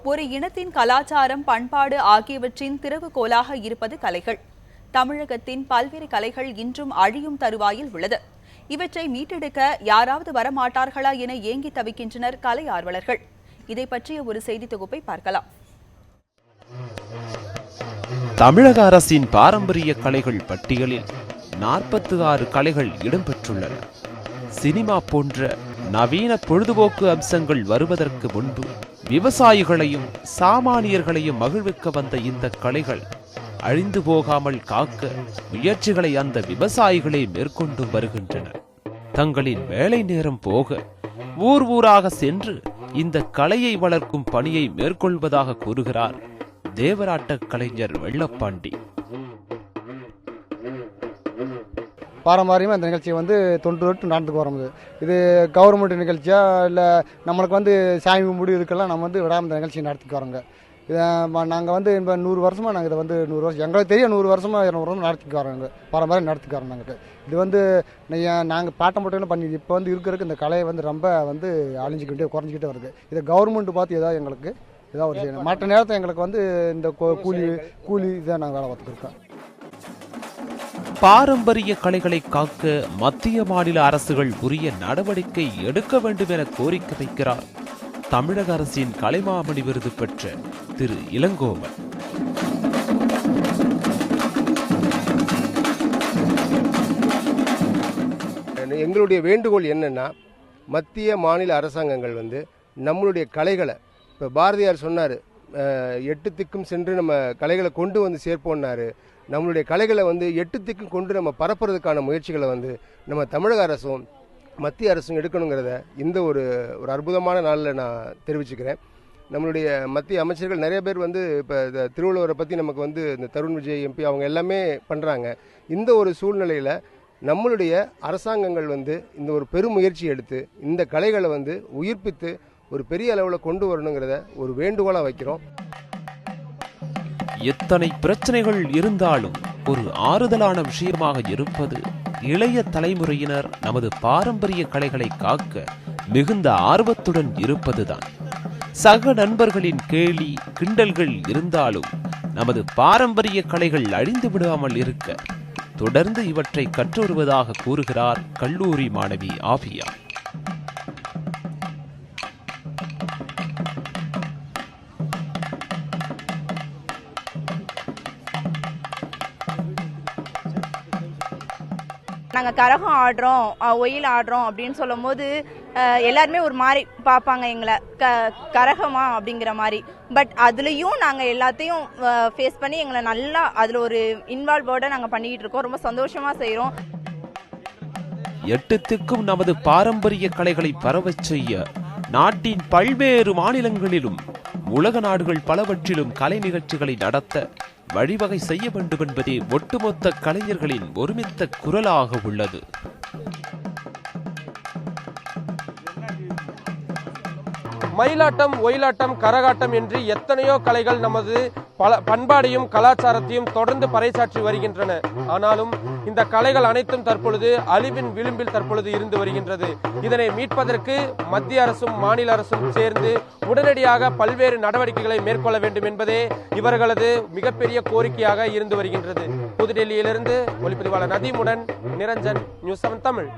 ஒரு இனத்தின் கலாச்சாரம், பண்பாடு ஆகியவற்றின் திறவுகோலாக இருப்பது கலைகள். தமிழகத்தின் பல்வேறு கலைகள் இன்றும் அழியும் தருவாயில் உள்ளது. இவற்றை மீட்டெடுக்க யாராவது வரமாட்டார்களா என ஏங்கி தவிக்கின்றனர் கலை ஆர்வலர்கள். இதை பற்றிய ஒரு செய்தி தொகுப்பை பார்க்கலாம். தமிழக அரசின் பாரம்பரிய கலைகள் பட்டியலில் 46 கலைகள் இடம்பெற்றுள்ளன. சினிமா போன்ற நவீன பொழுதுபோக்கு அம்சங்கள் வருவதற்கு முன்பு விவசாயிகளையும் சாமானியர்களையும் மகிழ்விக்க வந்த இந்த கலைகள் அழிந்து போகாமல் காக்க முயற்சிகளை அந்த விவசாயிகளே மேற்கொண்டு வருகின்றனர். தங்களின் வேலை நேரம் போக ஊர் ஊராக சென்று இந்த கலையை வளர்க்கும் பணியை மேற்கொள்வதாக கூறுகிறார் தேவராட்ட கலைஞர் வெள்ளப்பாண்டி. பாரம்பரியமாக இந்த நிகழ்ச்சியை தொன்று நடந்துக்கு வரோம். இது கவர்மெண்ட் நிகழ்ச்சியா இல்லை நம்மளுக்கு சாமி கும்பிடு இதுக்கெல்லாம் நம்ம விடாமல் இந்த நிகழ்ச்சியை நடத்திக்கு வரோங்க. இதை நாங்கள் இப்போ 100 வருஷமாக நாங்கள் இதை 100 வருஷம் எங்களுக்கு தெரியும் 100 வருஷமாக 200 வருஷம் நடத்திக்கு வரோங்க. பாரம்பரியம் நடத்திக்கு வரோம். நாங்கள் இது நாங்கள் பாட்டம் போட்டெல்லாம் பண்ணி இப்போ இருக்கிறதுக்கு இந்த கலையை ரொம்ப அழிஞ்சிக்கிட்டே குறைஞ்சிக்கிட்டே வருது. இதை கவர்மெண்ட் பார்த்து ஏதாவது எங்களுக்கு ஏதாவது ஒரு செய்யணும். மற்ற நேரத்தை எங்களுக்கு இந்த கூலி இதான் நாங்கள் வேலை பார்த்துக்கிருக்கோம். பாரம்பரிய கலைகளை காக்க மத்திய மாநில அரசுகள் உரிய நடவடிக்கை எடுக்க வேண்டும் என கோரிக்கை வைக்கிறார் தமிழக அரசின் கலைமாமணி விருது பெற்ற திரு இளங்கோவன். எங்களுடைய வேண்டுகோள் என்னன்னா, மத்திய மாநில அரசாங்கங்கள் நம்மளுடைய கலைகளை, இப்போ பாரதியார் சொன்னார், 8 திக்கும் சென்று நம்ம கலைகளை கொண்டு சேர்ப்போம்னாரு. நம்மளுடைய கலைகளை 8 திக்கும் கொண்டு நம்ம பரப்புறதுக்கான முயற்சிகளை நம்ம தமிழக அரசும் மத்திய அரசும் எடுக்கணுங்கிறத இந்த ஒரு அற்புதமான நாளில் நான் தெரிவிச்சுக்கிறேன். நம்மளுடைய மத்திய அமைச்சர்கள் நிறைய பேர் இப்போ திருவள்ளுவரை பற்றி நமக்கு இந்த தருண் விஜய் எம்பி அவங்க எல்லாமே பண்ணுறாங்க. இந்த ஒரு சூழ்நிலையில் நம்மளுடைய அரசாங்கங்கள் இந்த ஒரு பெரும் முயற்சி எடுத்து இந்த கலைகளை உயிர்ப்பித்து ஒரு பெரிய அளவில் கொண்டு வரணுங்கிறத ஒரு வேண்டுகோளாக வைக்கிறோம். எத்தனை பிரச்சனைகள் இருந்தாலும் ஒரு ஆறுதலான விஷயமாக இருப்பது இளைய தலைமுறையினர் நமது பாரம்பரிய கலைகளை காக்க மிகுந்த ஆர்வத்துடன் இருப்பதுதான். சக நண்பர்களின் கேலி கிண்டல்கள் இருந்தாலும் நமது பாரம்பரிய கலைகள் அழிந்து விடாமல் இருக்க தொடர்ந்து இவற்றை கற்று வருவதாக கூறுகிறார் கல்லூரி மாணவி ஆபியா. நாங்கள் கரகம் ஆடுறோம், ஒயில் ஆடுறோம் அப்படின்னு சொல்லும் போது எல்லாருமே ஒரு மாதிரி பார்ப்பாங்க எங்களை, கரகமா அப்படிங்கிற மாதிரி. பட் அதுலேயும் நாங்கள் எல்லாத்தையும் ஃபேஸ் பண்ணி எங்களை நல்லா அதில் ஒரு இன்வால்வோட நாங்கள் பண்ணிக்கிட்டு இருக்கோம். ரொம்ப சந்தோஷமாக செய்கிறோம். 8 திக்கும் நமது பாரம்பரிய கலைகளை பரவச் செய்ய நாட்டின் பல்வேறு மாநிலங்களிலும் உலக நாடுகள் பலவற்றிலும் கலை நிகழ்ச்சிகளை நடத்த வழிவகை செய்ய வேண்டும் என்பதே ஒட்டுமொத்த கலைஞர்களின் ஒருமித்த குரலாக உள்ளது. மயிலாட்டம், ஒயிலாட்டம், கரகாட்டம் என்று எத்தனையோ கலைகள் நமது பண்பாடையும் கலாச்சாரத்தையும் தொடர்ந்து பறைசாற்றி வருகின்றன. ஆனாலும் இந்த கலைகள் அனைத்தும் தற்பொழுது அழிவின் விளிம்பில் தற்பொழுது இருந்து வருகின்றது. இதனை மீட்பதற்கு மத்திய அரசும் மாநில அரசும் சேர்ந்து உடனடியாக பல்வேறு நடவடிக்கைகளை மேற்கொள்ள வேண்டும் என்பதே இவர்களது மிகப்பெரிய கோரிக்கையாக இருந்து வருகின்றது. புதுடெல்லியிலிருந்து ஒளிப்பதிவாளர் நதீமுடன் நிரஞ்சன், நியூஸ் 7 தமிழ்.